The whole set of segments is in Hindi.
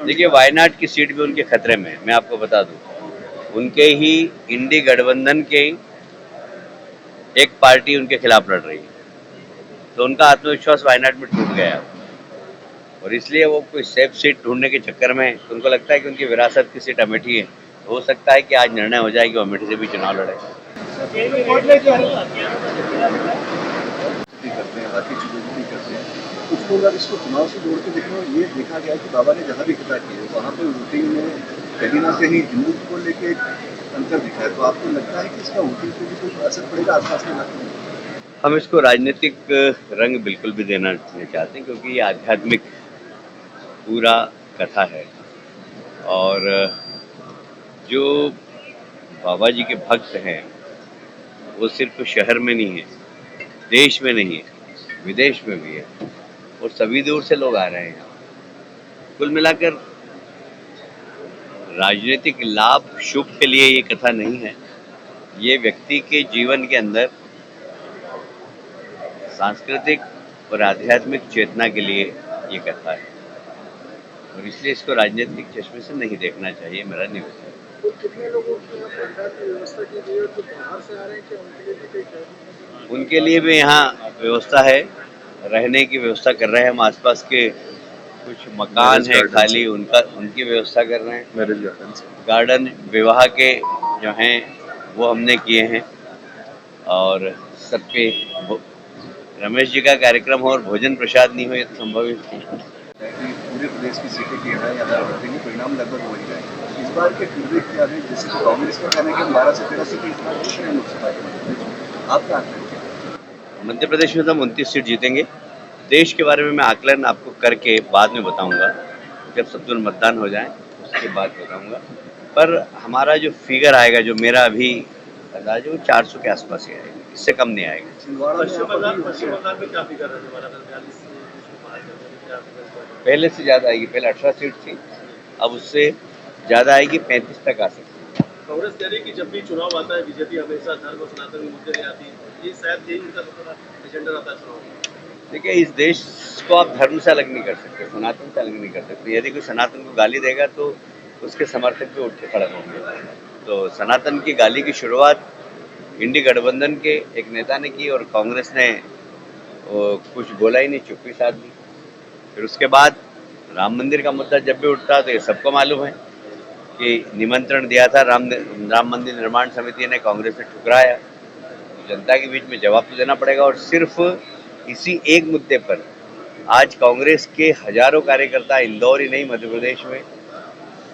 देखिए, वायनाड की सीट भी उनके खतरे में है, मैं आपको बता दूं। उनके ही इंडी गठबंधन के एक पार्टी उनके खिलाफ लड़ रही है, तो उनका आत्मविश्वास वायनाड में टूट गया है। और इसलिए वो कोई सेफ सीट ढूंढने के चक्कर में तो उनको लगता है कि उनकी विरासत की सीट अमेठी है, तो हो सकता है कि आज निर्णय हो जाए कि वो अमेठी से भी चुनाव लड़े। करते हैं, बाकी चीज़ों को भी करते हैं। कुछ लोग अब इसको चुनाव से जोड़ के देखें, और ये देखा गया कि बाबा ने जहाँ भी कथा की है वहाँ पर वोटिंग में कहीं ना कहीं हिंदुत्व को लेके एक अंतर दिखा है। तो आपको लगता है कि इसका वोटिंग पे भी कोई असर पड़ेगा आसपास के इलाकों में? हम इसको राजनीतिक रंग बिल्कुल भी देना नहीं चाहते, क्योंकि ये आध्यात्मिक पूरा कथा है। और जो बाबा जी के भक्त हैं वो सिर्फ शहर में नहीं है, देश में नहीं है, विदेश में भी है, और सभी दूर से लोग आ रहे हैं यहाँ। कुल मिलाकर राजनीतिक लाभ शुभ के लिए ये कथा नहीं है, ये व्यक्ति के जीवन के अंदर सांस्कृतिक और आध्यात्मिक चेतना के लिए ये कथा है, और इसलिए इसको राजनीतिक चश्मे से नहीं देखना चाहिए, मेरा निवेदन है। तो कितने लोगों की यहाँ पंडाल की व्यवस्था की गई है, जो बाहर से आ रहे हैं, क्या उनके लिए भी कई? उनके लिए भी यहाँ व्यवस्था है, रहने की व्यवस्था कर रहे हैं हम। आसपास के कुछ मकान है खाली, उनकी व्यवस्था कर रहे हैं। मैरिज गार्डन विवाह के जो हैं वो हमने किए हैं, और सबके रमेश जी का कार्यक्रम हो और भोजन प्रसाद नहीं हो, ये तो संभव ही नहीं। पूरे प्रदेश की सीटें की है या परिणाम लगभग हो ही जाए। इस बार के फीडबैक क्या है? जैसे कांग्रेस का कहना है कि 12 से 13 सीटें इस बार जीत रहे हैं लोकसभा के। आपका आकलन क्या है? मध्य प्रदेश में तो हम 29 सीट जीतेंगे। देश के बारे में मैं आकलन आपको करके बाद में बताऊंगा, जब संतुलन मतदान हो जाए उसके बाद बताऊंगा। पर हमारा जो फिगर आएगा, जो मेरा अभी अंदाज है, वो 400 के आसपास ही आएगा, इससे कम नहीं आएगा। पश्चिम बंगाल में क्या फिगर है हमारा? पहले से ज़्यादा आएगी, पहले 18 सीट थी, अब उससे ज़्यादा आएगी, 35 तक आ सकती है। कांग्रेस कह रही है कि जब भी चुनाव आता है बीजेपी हमेशा धर्म और सनातन मुद्दे ले आती है, ये शायद यही उनका एजेंडा रहता है चुनाव। देखिए, इस देश को आप धर्म से अलग नहीं कर सकते, सनातन से अलग नहीं कर सकते। यदि कोई सनातन को गाली देगा तो उसके समर्थक भी उठ के खड़े होंगे। तो सनातन की गाली की शुरुआत इंडी गठबंधन के एक नेता ने की, और कांग्रेस ने कुछ बोला ही नहीं, चुप्पी साध ली। फिर उसके बाद राम मंदिर का मुद्दा जब भी उठता तो ये सबको मालूम है कि निमंत्रण दिया था राम मंदिर निर्माण समिति ने, कांग्रेस ने ठुकराया। तो जनता के बीच में जवाब तो देना पड़ेगा। और सिर्फ इसी एक मुद्दे पर आज कांग्रेस के हजारों कार्यकर्ता, इंदौर ही नहीं मध्य प्रदेश में,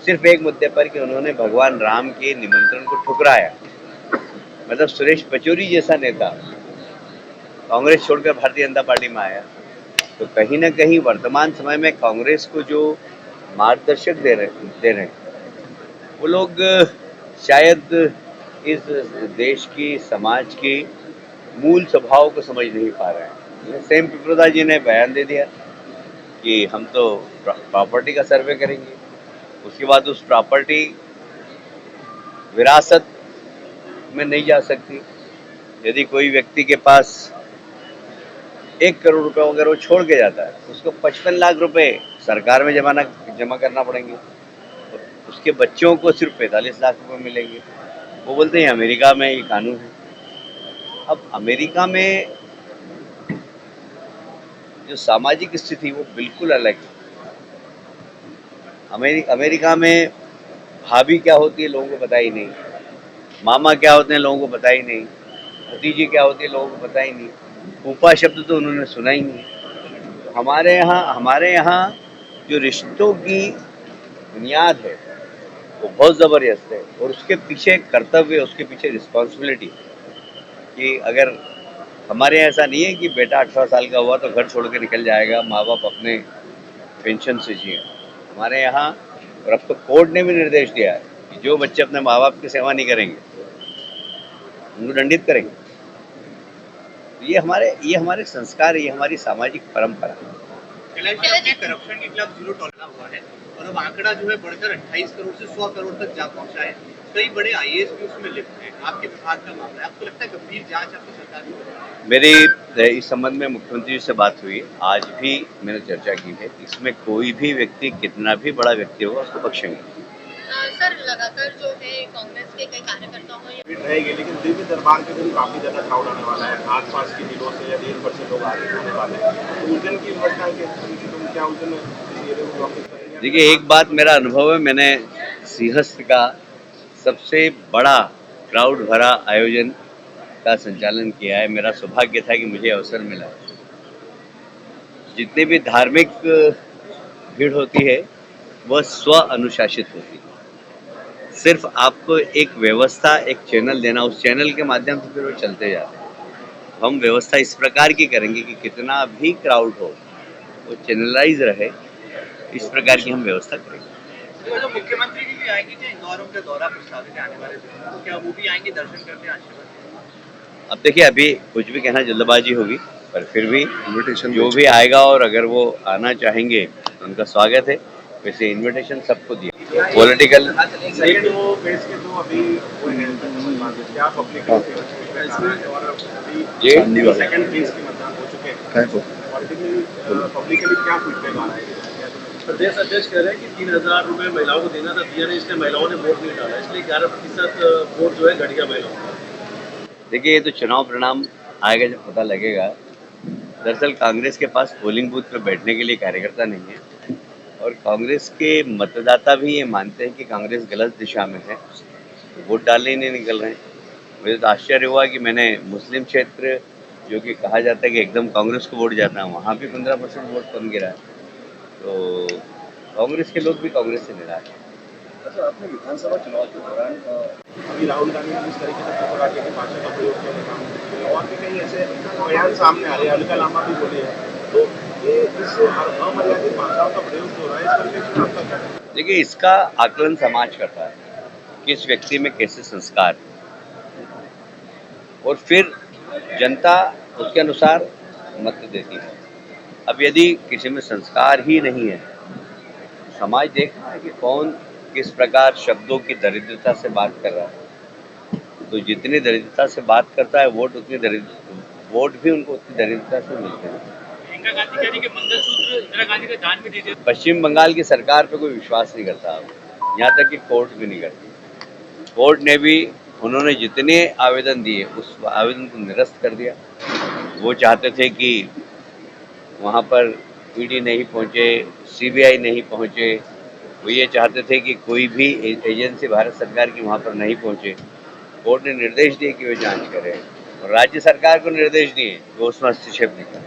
सिर्फ एक मुद्दे पर कि उन्होंने भगवान राम के निमंत्रण को ठुकराया। मतलब सुरेश पचौरी जैसा नेता कांग्रेस छोड़कर भारतीय जनता पार्टी में आया। तो कहीं ना कहीं वर्तमान समय में कांग्रेस को जो मार्गदर्शक दे रहे हैं वो लोग शायद इस देश की, समाज की मूल स्वभाव को समझ नहीं पा रहे हैं। सेम पिपरोदा जी ने बयान दे दिया कि हम तो प्रॉपर्टी का सर्वे करेंगे, उसके बाद उस प्रॉपर्टी विरासत में नहीं जा सकती। यदि कोई व्यक्ति के पास 1 करोड़ रुपए अगर वो छोड़ के जाता है, उसको 55 लाख रुपए सरकार में जमा करना पड़ेंगे, और उसके बच्चों को सिर्फ 45 लाख रुपए मिलेंगे। वो बोलते हैं अमेरिका में ये कानून है। अब अमेरिका में जो सामाजिक स्थिति वो बिल्कुल अलग है। अमेरिका में भाभी क्या होती है लोगों को पता ही नहीं, मामा क्या होते हैं लोगों को पता ही नहीं, भतीजी क्या होती है लोगों को पता ही नहीं, फूफा शब्द तो उन्होंने सुना ही नहीं। तो हमारे यहाँ जो रिश्तों की बुनियाद है वो बहुत ज़बरदस्त है, और उसके पीछे कर्तव्य, उसके पीछे रिस्पॉन्सिबिलिटी। कि अगर हमारे यहाँ ऐसा नहीं है कि बेटा 18 साल का हुआ तो घर छोड़ के निकल जाएगा, माँ बाप अपने पेंशन से जिए। हमारे यहाँ, और अब तो कोर्ट ने भी निर्देश दिया है कि जो बच्चे अपने माँ बाप की सेवा नहीं करेंगे उनको दंडित करेंगे। तो ये हमारे संस्कार है, ये हमारी सामाजिक परंपरा है। करप्शन के खिलाफ जीरो टॉलरेंस हुआ है, और अब आंकड़ा जो है बढ़कर 28 करोड़ से 100 करोड़ तक जा पहुंचा है। कई बड़े आईएएस भी उसमें लिप्त हैं। आपके विभाग का मामला है। आपको लगता है गंभीर जांच आपकी सरकार की? मेरी इस संबंध में मुख्यमंत्री जी से बात हुई, आज भी मैंने चर्चा की है। इसमें कोई भी व्यक्ति कितना भी बड़ा व्यक्ति होगा उसको बख्शेंगे। सर लगातार जो है कांग्रेस के कई कार्यकर्ता हो भीड़ रहेगी, लेकिन दिव्य दरबार के दिन काफी ज्यादा क्राउड आने वाला है। आसपास के जिलों से या देश भर से लोग आने वाले हैं। तो उस दिन की व्यवस्था तुम क्या उस दिन वापस करेंगे? देखिए, एक बात मेरा अनुभव है, मैंने सिंहस्थ का सबसे बड़ा क्राउड भरा आयोजन का संचालन किया है। मेरा सौभाग्य था कि मुझे अवसर मिला। जितनी भी धार्मिक भीड़ होती है वह स्व अनुशासित होती है। सिर्फ आपको एक व्यवस्था, एक चैनल देना, उस चैनल के माध्यम से फिर वो चलते जाते हैं। हम व्यवस्था इस प्रकार की करेंगे कि कितना भी क्राउड हो वो चैनलाइज रहे, इस प्रकार की हम व्यवस्था करेंगे। तो जो मुख्यमंत्री जी भी आएंगे, जो इंदौर उनका दौरा प्रस्तावित है आने वाले दिनों में, क्या वो भी आएंगे दर्शन करने, आशीर्वाद? अब देखिए, अभी कुछ भी कहना जल्दबाजी होगी, पर फिर भी इन्विटेशन जो भी आएगा और अगर वो आना चाहेंगे तो उनका स्वागत है। वैसे इनविटेशन सबको दिया। पॉलिटिकल सेकंड वो बेस के जो अभी वो है क्या पब्लिक और जी अभी सेकंड फेज के मतदान हो चुके हैं। पब्लिकली क्या फीडबैक आ रहा है? प्रदेश अध्यक्ष कह रहे हैं कि 3,000 रुपये महिलाओं को देना था, दिया नहीं, इसलिए महिलाओं ने वोट नहीं डाला, इसलिए 11% वोट जो है घट गया महिलाओं का। देखिए, ये तो चुनाव परिणाम आएगा जब पता लगेगा। दरअसल कांग्रेस के पास पोलिंग बूथ पर बैठने के लिए कार्यकर्ता नहीं है और कांग्रेस के मतदाता भी ये मानते हैं कि कांग्रेस गलत दिशा में है, तो वोट डालने ही नहीं निकल रहे हैं। मुझे तो आश्चर्य हुआ कि मैंने मुस्लिम क्षेत्र, जो कि कहा जाता है कि एकदम कांग्रेस को वोट जाता है, वहाँ भी 15% वोट कम गिरा है। तो कांग्रेस के लोग भी कांग्रेस से निराश हैं। अच्छा, आपने विधानसभा चुनाव के दौरान अभी राहुल गांधी ने जिस तरीके से फोटोग्राफी की भाषा का प्रयोग किया है और भी कई ऐसे बयान सामने आ रहे हैं, अलका लामा भी बोले हैं, तो ये इस अमर्यादित भाषाओं का प्रयोग हो रहा है, इस परिप्रेक्ष्य में आपका क्या कहना है? देखिए, इसका आकलन समाज करता है कि इस व्यक्ति में कैसे संस्कार हैं। और फिर जनता उसके अनुसार मत देती है। अब यदि किसी में संस्कार ही नहीं है, समाज देख रहा है कि कौन किस प्रकार शब्दों की दरिद्रता से बात कर रहा है। तो जितनी दरिद्रता से बात करता है वोट वोट भी उनको उतनी दरिद्रता से मिलते हैं। प्रियंका गांधी कह रही कि मंगलसूत्र इंदिरा गांधी का दान में दीजिए। पश्चिम बंगाल की सरकार पे कोई विश्वास नहीं करता अब, यहाँ तक कि कोर्ट भी नहीं करती। कोर्ट ने भी, उन्होंने जितने आवेदन दिए उस आवेदन को निरस्त कर दिया। वो चाहते थे कि वहाँ पर ईडी नहीं पहुँचे, सीबीआई नहीं पहुँचे। वो ये चाहते थे कि कोई भी एजेंसी भारत सरकार की वहाँ पर नहीं पहुँचे। कोर्ट ने निर्देश दिए कि वे जांच करें और राज्य सरकार को निर्देश दिए कि वो उसमें हस्तक्षेप नहीं करें।